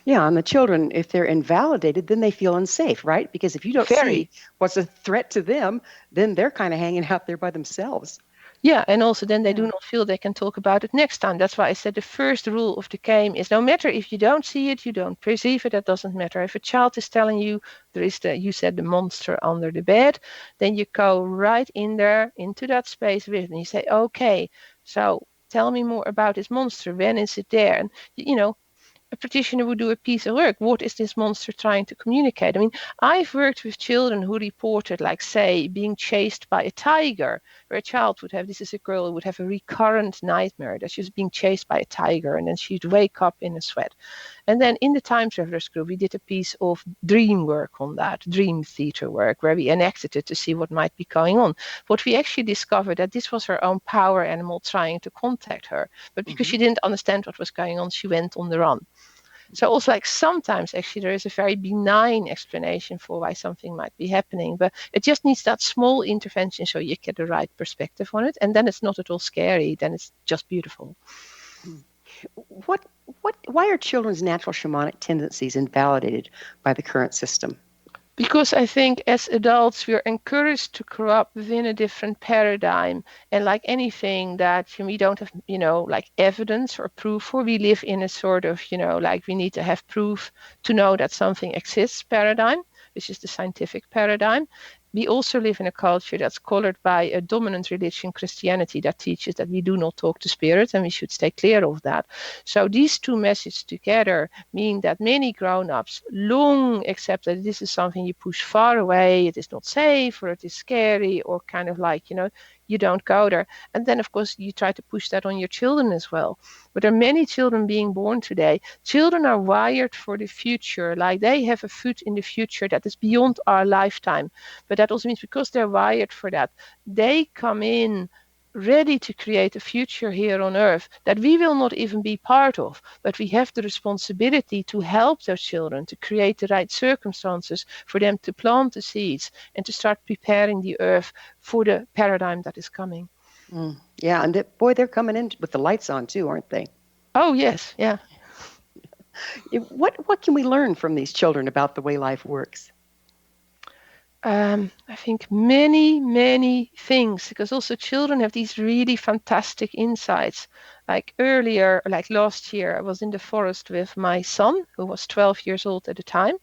Yeah, and the children, if they're invalidated, then they feel unsafe, right? Because if you don't see what's a threat to them, then they're kind of hanging out there by themselves. Yeah, and also then they do not feel they can talk about it next time. That's why I said the first rule of the game is no matter if you don't see it, you don't perceive it, that doesn't matter. If a child is telling you there is you said the monster under the bed, then you go right in there into that space with it and you say, okay, so tell me more about this monster. When is it there? And a practitioner would do a piece of work. What is this monster trying to communicate? I mean, I've worked with children who reported, like, say, being chased by a tiger, where a child would have, this is a girl who would have a recurrent nightmare that she was being chased by a tiger, and then she'd wake up in a sweat. And then in the Time Travelers group, we did a piece of dream work on that, dream theater work, where we enacted it to see what might be going on. But we actually discovered that this was her own power animal trying to contact her. But because she didn't understand what was going on, she went on the run. So also, like, sometimes actually there is a very benign explanation for why something might be happening, but it just needs that small intervention so you get the right perspective on it, and then it's not at all scary. Then it's just beautiful. Why are children's natural shamanic tendencies invalidated by the current system? Because I think as adults, we are encouraged to grow up within a different paradigm. And like anything that we don't have, like evidence or proof for, we live in a sort of, like we need to have proof to know that something exists paradigm, which is the scientific paradigm. We also live in a culture that's colored by a dominant religion, Christianity, that teaches that we do not talk to spirits and we should stay clear of that. So these two messages together mean that many grown-ups long accept that this is something you push far away, it is not safe, or it is scary, or kind of like, you don't go there. And then, of course, you try to push that on your children as well. But there are many children being born today. Children are wired for the future. Like, they have a foot in the future that is beyond our lifetime. But that also means because they're wired for that, they come in ready to create a future here on earth that we will not even be part of, but we have the responsibility to help those children to create the right circumstances for them to plant the seeds and to start preparing the earth for the paradigm that is coming. Yeah, and they're coming in with the lights on too, aren't they? Oh yes, yeah. What can we learn from these children about the way life works? I think many things, because also children have these really fantastic insights. Like earlier, like last year, I was in the forest with my son, who was 12 years old at the time.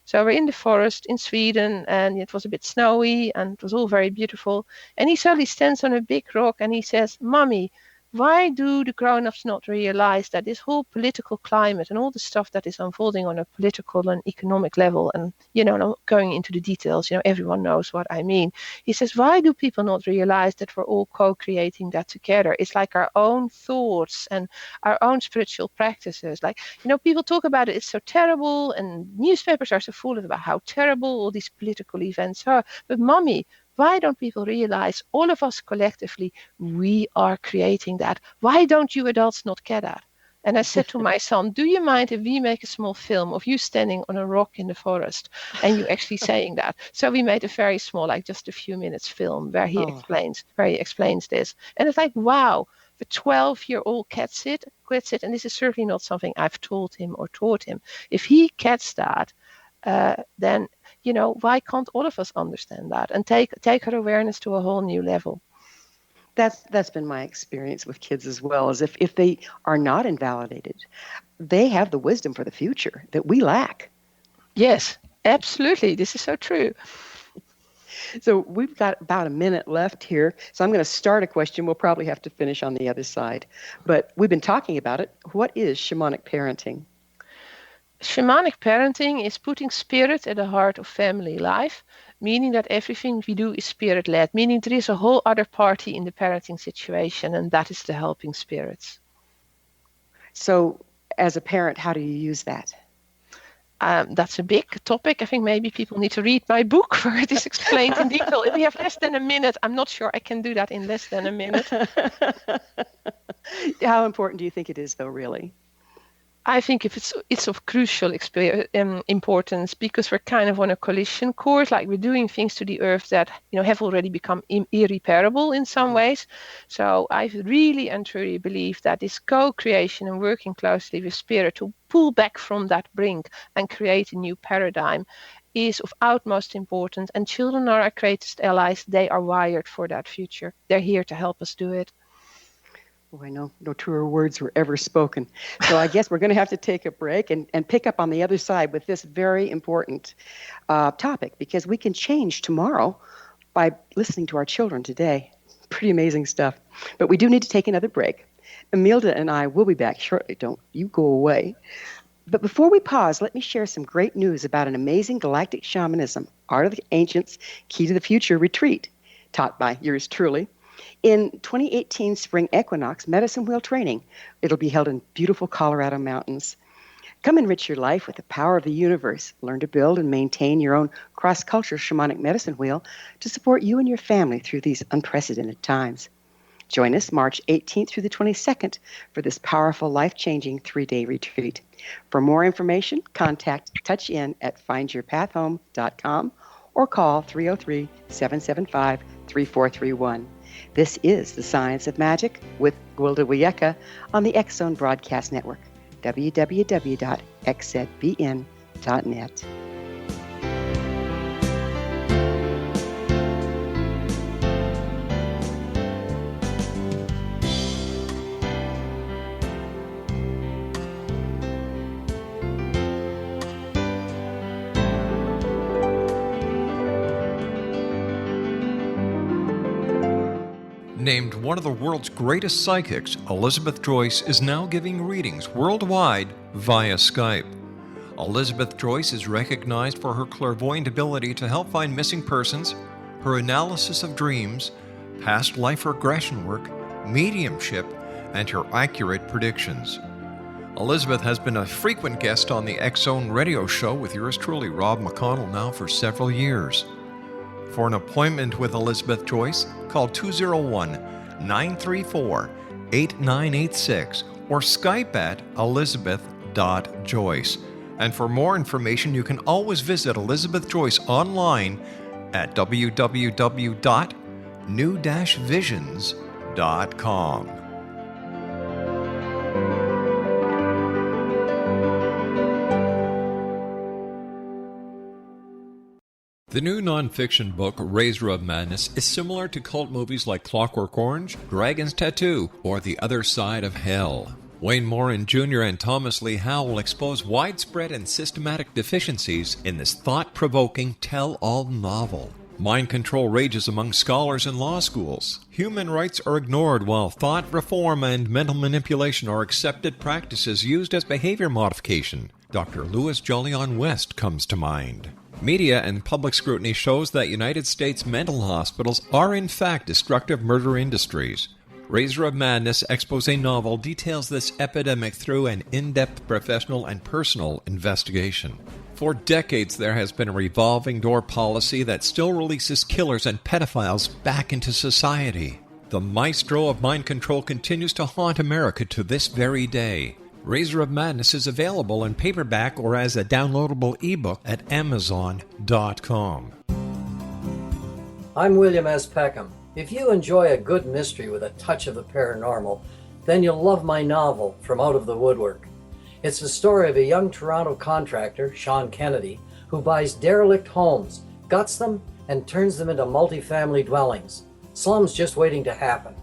So we're in the forest in Sweden, and it was a bit snowy, and it was all very beautiful. And he suddenly stands on a big rock and he says, "Mommy, why do the grown-ups not realize that this whole political climate and all the stuff that is unfolding on a political and economic level," and, not going into the details, everyone knows what I mean. He says, "Why do people not realize that we're all co-creating that together? It's like our own thoughts and our own spiritual practices. Like, people talk about it, it's so terrible, and newspapers are so full about how terrible all these political events are. But Mommy, why don't people realize all of us collectively, we are creating that? Why don't you adults not get that?" And I said to my son, do you mind if we make a small film of you standing on a rock in the forest and you actually saying that? So we made a very small, like just a few minutes film where he explains this. And it's like, wow, the 12-year-old gets it. And this is certainly not something I've told him or taught him. If he gets that, then, why can't all of us understand that and take her awareness to a whole new level? That's been my experience with kids as well, as if they are not invalidated, they have the wisdom for the future that we lack. Yes, absolutely. This is so true. So we've got about a minute left here. So I'm going to start a question. We'll probably have to finish on the other side. But we've been talking about it. What is shamanic parenting? Shamanic parenting is putting spirit at the heart of family life, meaning that everything we do is spirit-led, meaning there is a whole other party in the parenting situation, and that is the helping spirits. So as a parent, how do you use that? That's a big topic. I think maybe people need to read my book where it is explained in detail. If we have less than a minute, I'm not sure I can do that in less than a minute. How important do you think it is, though, really? I think if it's of crucial importance, because we're kind of on a collision course, like we're doing things to the earth that have already become irreparable in some ways. So I really and truly believe that this co-creation and working closely with spirit to pull back from that brink and create a new paradigm is of utmost importance. And children are our greatest allies. They are wired for that future. They're here to help us do it. Oh, I know no truer words were ever spoken. So I guess we're going to have to take a break and pick up on the other side with this very important topic, because we can change tomorrow by listening to our children today. Pretty amazing stuff. But we do need to take another break. Imelda and I will be back shortly. Don't you go away. But before we pause, let me share some great news about an amazing galactic shamanism, Art of the Ancients, Key to the Future retreat, taught by yours truly. In 2018 spring equinox medicine wheel training, it'll be held in beautiful Colorado mountains. Come enrich your life with the power of the universe. Learn to build and maintain your own cross-cultural shamanic medicine wheel to support you and your family through these unprecedented times. Join us March 18th through the 22nd for this powerful, life-changing 3-day retreat. For more information, contact TouchIn at findyourpathhome.com or call 303-775-3431. This is The Science of Magic with Gwilda Wiyaka on the X-Zone Broadcast Network, www.xzbn.net. Named one of the world's greatest psychics, Elizabeth Joyce is now giving readings worldwide via Skype. Elizabeth Joyce is recognized for her clairvoyant ability to help find missing persons, her analysis of dreams, past life regression work, mediumship, and her accurate predictions. Elizabeth has been a frequent guest on the X-Zone radio show with yours truly, Rob McConnell, now for several years. For an appointment with Elizabeth Joyce, call 201-934-8986 or Skype at elizabeth.joyce. And for more information, you can always visit Elizabeth Joyce online at www.new-visions.com. The new nonfiction book, Razor of Madness, is similar to cult movies like Clockwork Orange, Dragon's Tattoo, or The Other Side of Hell. Wayne Morin Jr. and Thomas Lee Howe will expose widespread and systematic deficiencies in this thought-provoking tell-all novel. Mind control rages among scholars in law schools. Human rights are ignored while thought reform and mental manipulation are accepted practices used as behavior modification. Dr. Louis Jolyon West comes to mind. Media and public scrutiny shows that United States mental hospitals are in fact destructive murder industries. Razor of Madness expose novel details this epidemic through an in-depth professional and personal investigation. For decades there has been a revolving door policy that still releases killers and pedophiles back into society. The maestro of mind control continues to haunt America to this very day. Razor of Madness is available in paperback or as a downloadable ebook at Amazon.com. I'm William S. Peckham. If you enjoy a good mystery with a touch of the paranormal, then you'll love my novel, From Out of the Woodwork. It's the story of a young Toronto contractor, Sean Kennedy, who buys derelict homes, guts them, and turns them into multifamily dwellings. Slums just waiting to happen.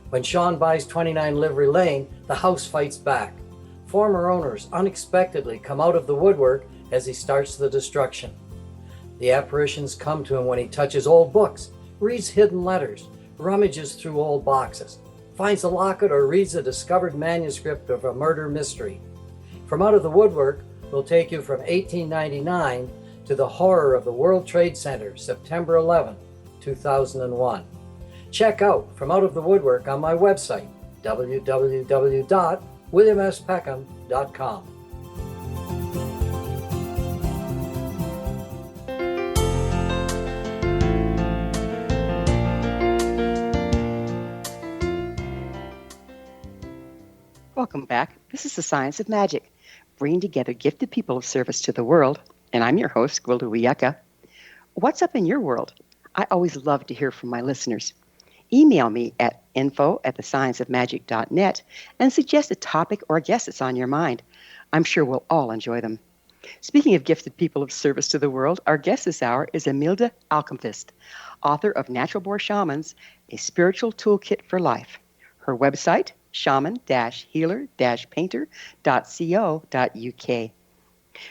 When Sean buys 29 Livery Lane, the house fights back. Former owners unexpectedly come out of the woodwork as he starts the destruction. The apparitions come to him when he touches old books, reads hidden letters, rummages through old boxes, finds a locket, or reads a discovered manuscript of a murder mystery. From Out of the Woodwork will take you from 1899 to the horror of the World Trade Center, September 11, 2001. Check out From Out of the Woodwork on my website, www.williamspeckham.com. Welcome back. This is the Science of Magic, bringing together gifted people of service to the world. And I'm your host, Gwilda Wiyaka. What's up in your world? I always love to hear from my listeners. Email me at info@thescienceofmagic.net and suggest a topic or a guest that's on your mind. I'm sure we'll all enjoy them. Speaking of gifted people of service to the world, our guest this hour is Imelda Almqvist, author of Natural Born Shamans, a Spiritual Toolkit for Life. Her website, shaman-healer-painter.co.uk.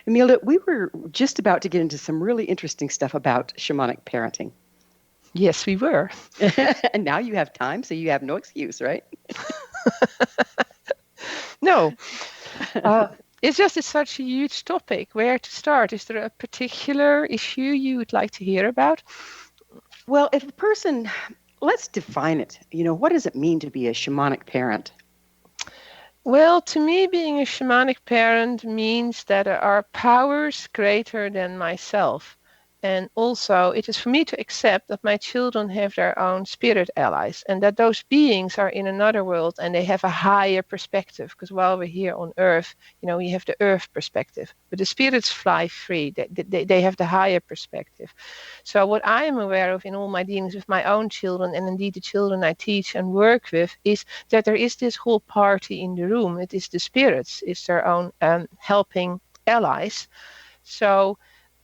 Imelda, we were just about to get into some really interesting stuff about shamanic parenting. Yes, we were. And now you have time, so you have no excuse, right? No. It's such a huge topic. Where to start? Is there a particular issue you would like to hear about? Well, if a person, let's define it. What does it mean to be a shamanic parent? Well, to me, being a shamanic parent means that there are powers greater than myself. And also, it is for me to accept that my children have their own spirit allies and that those beings are in another world and they have a higher perspective. Because while we're here on Earth, we have the Earth perspective. But the spirits fly free. They have the higher perspective. So what I am aware of in all my dealings with my own children, and indeed the children I teach and work with, is that there is this whole party in the room. It is the spirits. It's their own helping allies. So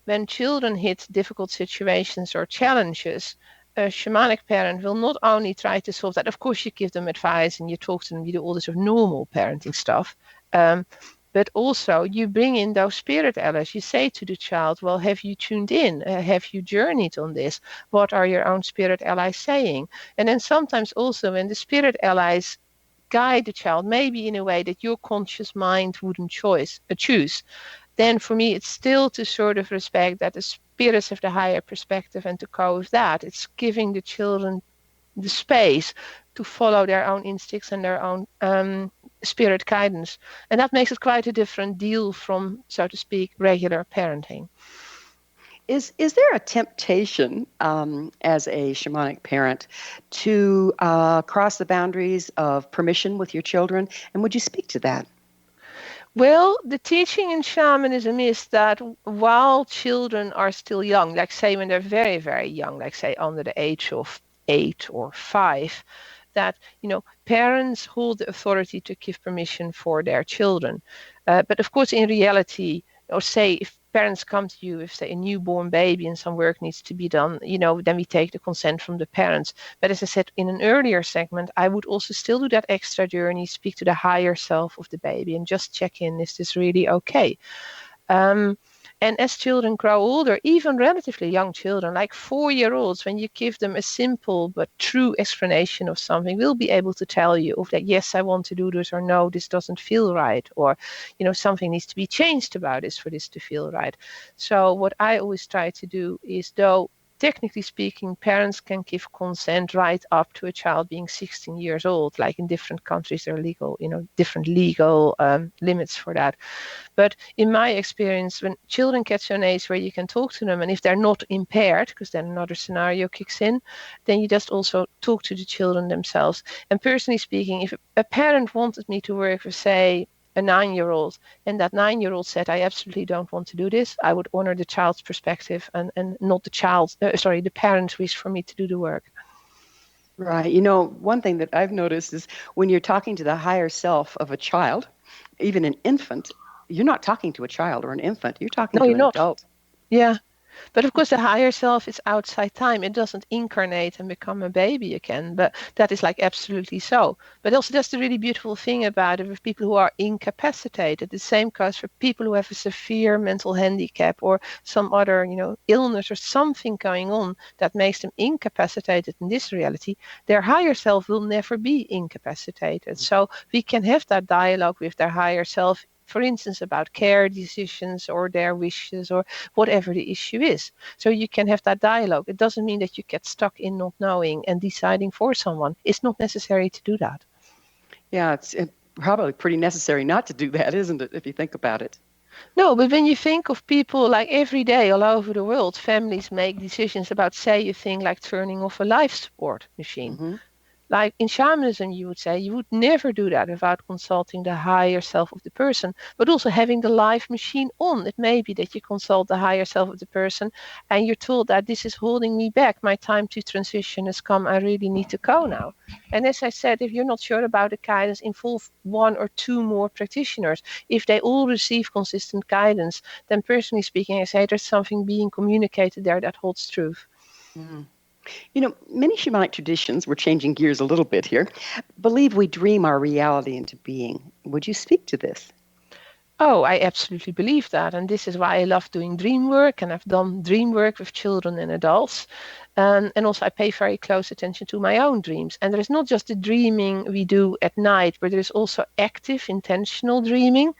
when children hit difficult situations or challenges, a shamanic parent will not only try to solve that. Of course, you give them advice and you talk to them, you do all this sort of normal parenting stuff. But also you bring in those spirit allies. You say to the child, well, have you tuned in? Have you journeyed on this? What are your own spirit allies saying? And then sometimes also when the spirit allies guide the child, maybe in a way that your conscious mind wouldn't choose, then for me, it's still to sort of respect that the spirits have the higher perspective and to go with that. It's giving the children the space to follow their own instincts and their own spirit guidance. And that makes it quite a different deal from, so to speak, regular parenting. Is there a temptation as a shamanic parent to cross the boundaries of permission with your children? And would you speak to that? Well, the teaching in shamanism is that while children are still young, like say when they're very, very young, like say under the age of 8 or 5, that, parents hold the authority to give permission for their children. But of course, in reality, or say if parents come to you with, say, a newborn baby and some work needs to be done, then we take the consent from the parents. But as I said in an earlier segment, I would also still do that extra journey, speak to the higher self of the baby and just check in, is this really okay? And as children grow older, even relatively young children, like 4-year-olds, when you give them a simple but true explanation of something, will be able to tell you of that, yes, I want to do this, or no, this doesn't feel right, or, something needs to be changed about this for this to feel right. So what I always try to do is, though technically speaking, parents can give consent right up to a child being 16 years old. Like in different countries, there are legal, different legal limits for that. But in my experience, when children get to an age where you can talk to them, and if they're not impaired, because then another scenario kicks in, then you just also talk to the children themselves. And personally speaking, if a parent wanted me to work with, say, a 9-year-old, and that 9-year-old said, I absolutely don't want to do this, I would honor the child's perspective and not the parent's wish for me to do the work. Right. One thing that I've noticed is when you're talking to the higher self of a child, even an infant, you're not talking to a child or an infant. You're talking No, to you're an not. adult. Yeah. But of course, the higher self is outside time. It doesn't incarnate and become a baby again. But that is like absolutely so. But also, that's the really beautiful thing about it with people who are incapacitated. The same goes for people who have a severe mental handicap or some other, illness or something going on that makes them incapacitated in this reality. Their higher self will never be incapacitated. So we can have that dialogue with their higher self, for instance, about care decisions or their wishes or whatever the issue is. So you can have that dialogue. It doesn't mean that you get stuck in not knowing and deciding for someone. It's not necessary to do that. Yeah, it's probably pretty necessary not to do that, isn't it, if you think about it? No, but when you think of people like every day all over the world, families make decisions about, say, a thing like turning off a life support machine. Mm-hmm. Like in shamanism, you would say you would never do that without consulting the higher self of the person, but also having the live machine on. It may be that you consult the higher self of the person and you're told that this is holding me back. My time to transition has come. I really need to go now. And as I said, if you're not sure about the guidance, involve 1 or 2 more practitioners. If they all receive consistent guidance, then personally speaking, I say there's something being communicated there that holds truth. Mm. Many shamanic traditions, we're changing gears a little bit here, believe we dream our reality into being. Would you speak to this? Oh, I absolutely believe that. And this is why I love doing dream work. And I've done dream work with children and adults. And also I pay very close attention to my own dreams. And there is not just the dreaming we do at night, but there is also active, intentional dreaming.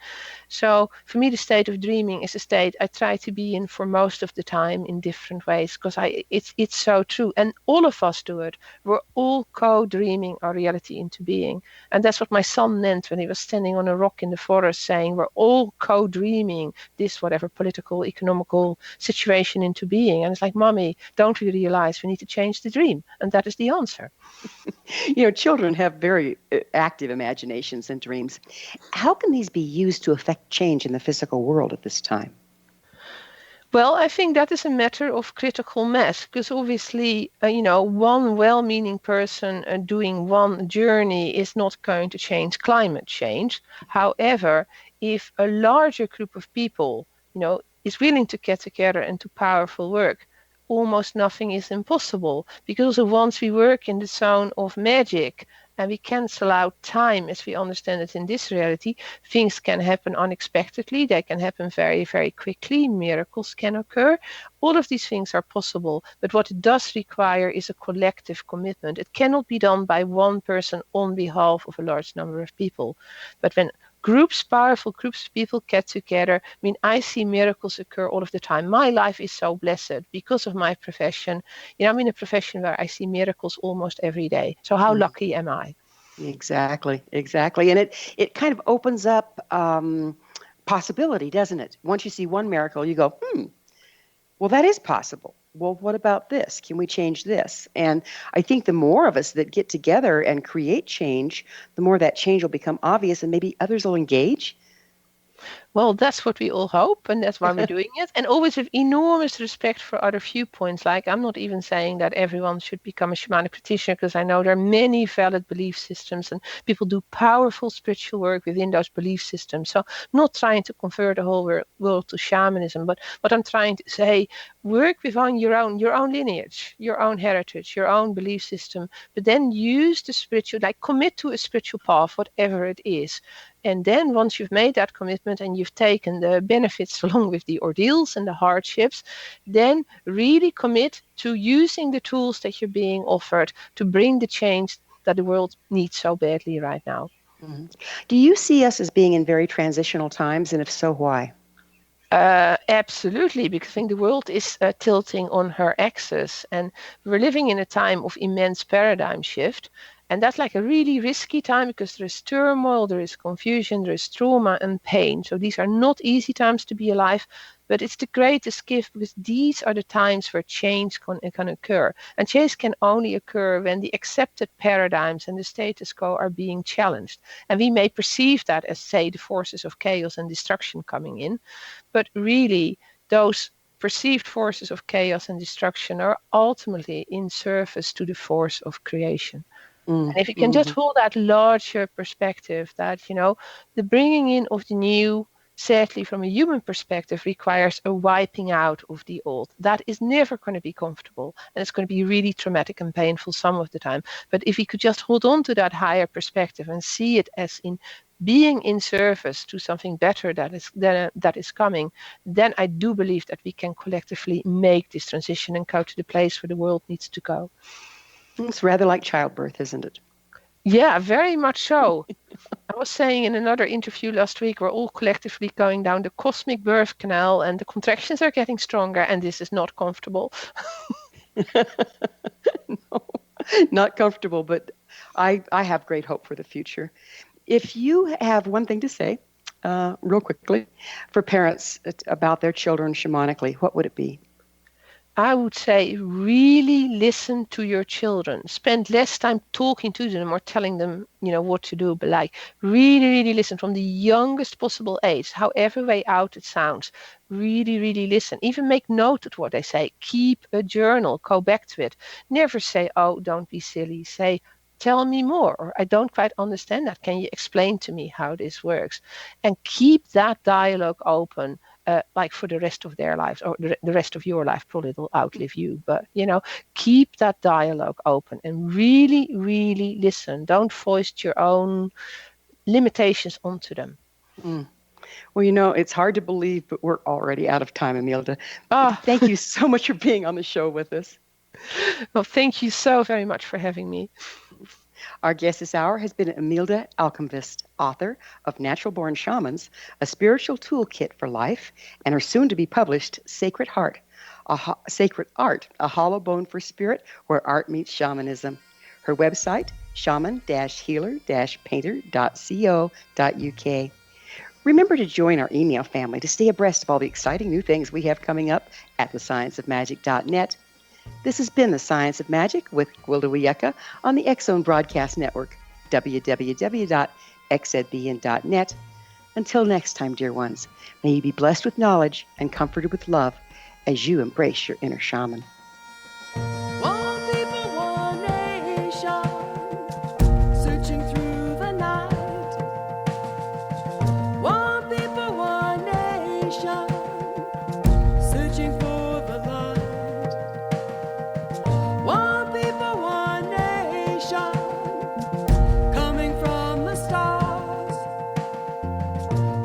So for me, the state of dreaming is a state I try to be in for most of the time in different ways, because it's so true. And all of us do it. We're all co-dreaming our reality into being. And that's what my son meant when he was standing on a rock in the forest saying, we're all co-dreaming this whatever political, economical situation into being. And it's like, Mommy, don't we realize we need to change the dream? And that is the answer. Children have very active imaginations and dreams. How can these be used to affect change in the physical world at this time? Well, I think that is a matter of critical mass, because obviously, one well-meaning person doing one journey is not going to change climate change. However, if a larger group of people, is willing to get together and do powerful work, almost nothing is impossible, because once we work in the zone of magic and we cancel out time as we understand it in this reality, things can happen unexpectedly. They can happen very, very quickly. Miracles can occur. All of these things are possible, but what it does require is a collective commitment. It cannot be done by one person on behalf of a large number of people. But when powerful groups of people get together, I see miracles occur all of the time. My life is so blessed because of my profession. I'm in a profession where I see miracles almost every day. So how lucky am I? Exactly. And it kind of opens up possibility, doesn't it? Once you see one miracle, you go, well, that is possible. Well, what about this? Can we change this? And I think the more of us that get together and create change, the more that change will become obvious and maybe others will engage. Well, that's what we all hope, and that's why we're doing it. And always with enormous respect for other viewpoints. Like, I'm not even saying that everyone should become a shamanic practitioner, because I know there are many valid belief systems and people do powerful spiritual work within those belief systems. So I'm not trying to convert the whole world to shamanism, but what I'm trying to say, work within your own lineage, your own heritage, your own belief system, but then use the spiritual, commit to a spiritual path, whatever it is. And then once you've made that commitment and you've taken the benefits along with the ordeals and the hardships, then really commit to using the tools that you're being offered to bring the change that the world needs so badly right now. Mm-hmm. Do you see us as being in very transitional times? And if so, why? Absolutely, because I think the world is tilting on her axis, and we're living in a time of immense paradigm shift. And that's like a really risky time because there is turmoil, there is confusion, there is trauma and pain. So these are not easy times to be alive, but it's the greatest gift because these are the times where change can occur. And change can only occur when the accepted paradigms and the status quo are being challenged. And we may perceive that as, say, the forces of chaos and destruction coming in, but really those perceived forces of chaos and destruction are ultimately in service to the force of creation. And if you can just hold that larger perspective that, the bringing in of the new, sadly, from a human perspective, requires a wiping out of the old. That is never going to be comfortable, and it's going to be really traumatic and painful some of the time. But if we could just hold on to that higher perspective and see it as in being in service to something better that is coming, then I do believe that we can collectively make this transition and go to the place where the world needs to go. It's rather like childbirth, isn't it? Yeah, very much so. I was saying in another interview last week, we're all collectively going down the cosmic birth canal and the contractions are getting stronger, and this is not comfortable. No, not comfortable, but I have great hope for the future. If you have one thing to say, real quickly, for parents about their children shamanically, what would it be? I would say really listen to your children. Spend less time talking to them or telling them, what to do, but like really, really listen from the youngest possible age, however way out it sounds. Really, really listen. Even make note of what they say. Keep a journal. Go back to it. Never say, oh, don't be silly. Say, tell me more, or I don't quite understand that. Can you explain to me how this works? And keep that dialogue open. Like for the rest of their lives, or the rest of your life. Probably it'll outlive you, but keep that dialogue open and really, really listen. Don't foist your own limitations onto them. Well, it's hard to believe, but we're already out of time, Imelda. Thank you so much for being on the show with us. Well, thank you so very much for having me. Our guest this hour has been Imelda Almqvist, author of Natural Born Shamans, a Spiritual Toolkit for Life, and her soon-to-be-published Sacred Art, a hollow bone for spirit, where art meets shamanism. Her website, shaman-healer-painter.co.uk. Remember to join our email family to stay abreast of all the exciting new things we have coming up at thescienceofmagic.net. This has been The Science of Magic with Gwilda Wiyaka on the X-Zone Broadcast Network, www.xzbn.net. Until next time, dear ones, may you be blessed with knowledge and comforted with love as you embrace your inner shaman. One people, one nation, searching through the night. One people, one nation, searching for the light. One people, one nation, coming from the stars.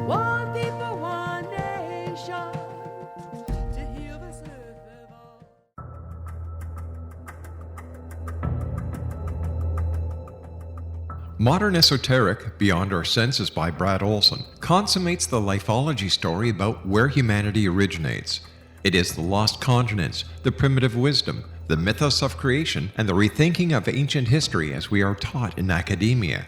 One people, one nation, to heal this earth of all. Modern Esoteric, Beyond Our Senses by Brad Olson, consummates the lifeology story about where humanity originates. It is the lost continents, the primitive wisdom, the mythos of creation, and the rethinking of ancient history as we are taught in academia.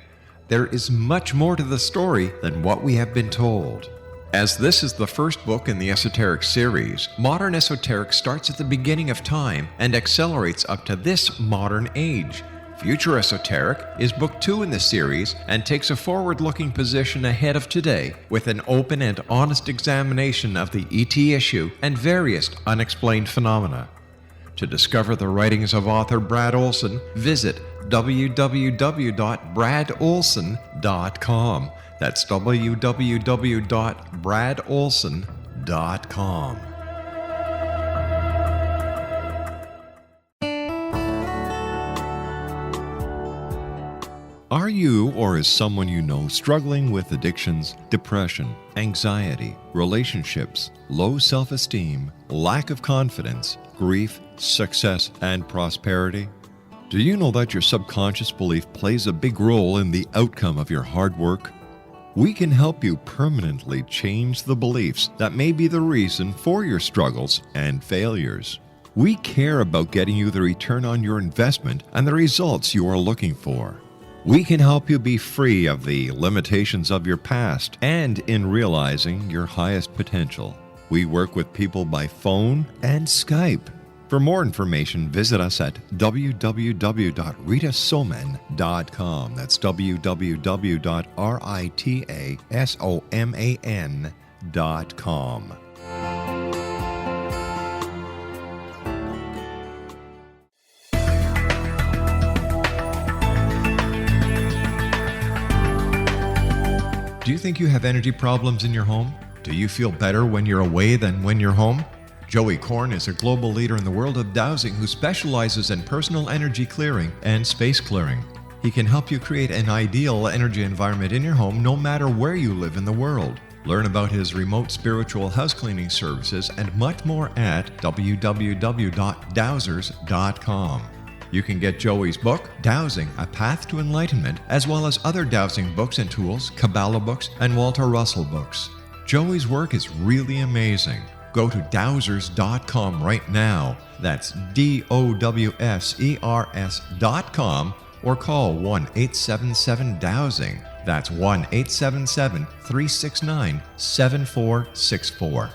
There is much more to the story than what we have been told. As this is the first book in the Esoteric series, Modern Esoteric starts at the beginning of time and accelerates up to this modern age. Future Esoteric is book 2 in the series and takes a forward-looking position ahead of today with an open and honest examination of the ET issue and various unexplained phenomena. To discover the writings of author Brad Olson, visit www.bradolson.com. That's www.bradolson.com. Are you or is someone you know struggling with addictions, depression, anxiety, relationships, low self-esteem, lack of confidence, grief, success, and prosperity? Do you know that your subconscious belief plays a big role in the outcome of your hard work? We can help you permanently change the beliefs that may be the reason for your struggles and failures. We care about getting you the return on your investment and the results you are looking for. We can help you be free of the limitations of your past and in realizing your highest potential. We work with people by phone and Skype. For more information, visit us at www.ritasoman.com. That's www.ritasoman.com. Do you think you have energy problems in your home? Do you feel better when you're away than when you're home? Joey Korn is a global leader in the world of dowsing who specializes in personal energy clearing and space clearing. He can help you create an ideal energy environment in your home no matter where you live in the world. Learn about his remote spiritual house cleaning services and much more at www.dowsers.com. You can get Joey's book, Dowsing, A Path to Enlightenment, as well as other dowsing books and tools, Kabbalah books, and Walter Russell books. Joey's work is really amazing. Go to dowsers.com right now. That's DOWSERS.com or call 1-877-DOWSING. That's 1-877-369-7464.